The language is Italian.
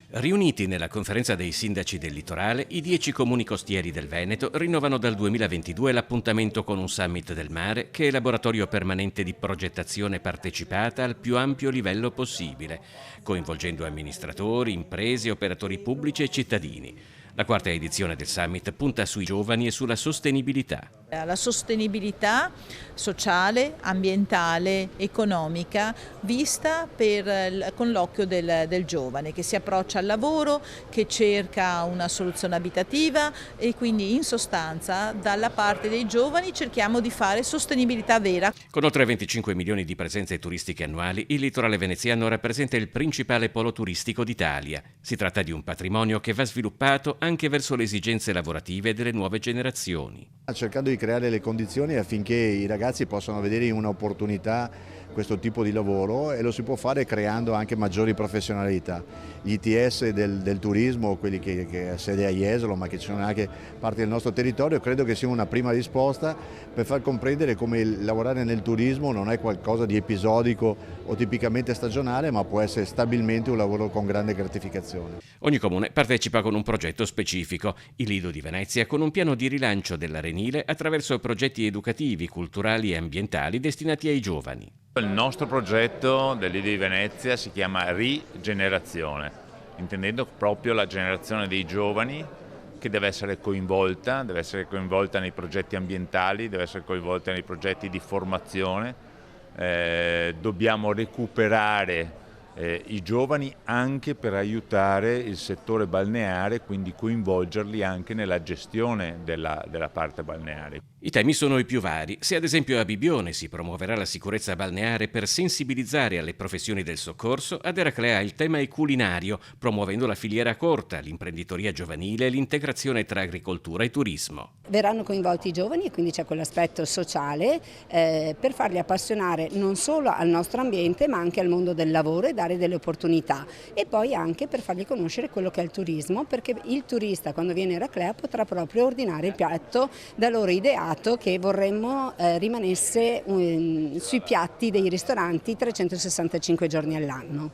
Riuniti nella conferenza dei sindaci del litorale, i 10 comuni costieri del Veneto rinnovano dal 2022 l'appuntamento con un summit del mare che è laboratorio permanente di progettazione partecipata al più ampio livello possibile, coinvolgendo amministratori, imprese, operatori pubblici e cittadini. La quarta edizione del summit punta sui giovani e sulla sostenibilità. La sostenibilità sociale, ambientale, economica vista con l'occhio del giovane che si approccia al lavoro, che cerca una soluzione abitativa e quindi in sostanza dalla parte dei giovani cerchiamo di fare sostenibilità vera. Con oltre 25 milioni di presenze turistiche annuali, il litorale veneziano rappresenta il principale polo turistico d'Italia. Si tratta di un patrimonio che va sviluppato anche verso le esigenze lavorative delle nuove generazioni. Cercando di creare le condizioni affinché i ragazzi possano vedere in un'opportunità questo tipo di lavoro, e lo si può fare creando anche maggiori professionalità. Gli ITS del turismo, quelli che ha sede a Jesolo ma che ci sono anche parti del nostro territorio, credo che sia una prima risposta per far comprendere come lavorare nel turismo non è qualcosa di episodico o tipicamente stagionale, ma può essere stabilmente un lavoro con grande gratificazione. Ogni comune partecipa con un progetto specifico. Il Lido di Venezia con un piano di rilancio dell'arenile attraverso progetti educativi, culturali e ambientali destinati ai giovani. Il nostro progetto del Lido di Venezia si chiama Rigenerazione, intendendo proprio la generazione dei giovani che deve essere coinvolta nei progetti ambientali, deve essere coinvolta nei progetti di formazione. Dobbiamo recuperare i giovani anche per aiutare il settore balneare, quindi coinvolgerli anche nella gestione della parte balneare. I temi sono i più vari. Se ad esempio a Bibione si promuoverà la sicurezza balneare per sensibilizzare alle professioni del soccorso, ad Eraclea il tema è culinario, promuovendo la filiera corta, l'imprenditoria giovanile e l'integrazione tra agricoltura e turismo. Verranno coinvolti i giovani e quindi c'è quell'aspetto sociale per farli appassionare non solo al nostro ambiente ma anche al mondo del lavoro e dare delle opportunità, e poi anche per fargli conoscere quello che è il turismo, perché il turista quando viene a Eraclea potrà proprio ordinare il piatto da loro ideato che vorremmo rimanesse sui piatti dei ristoranti 365 giorni all'anno.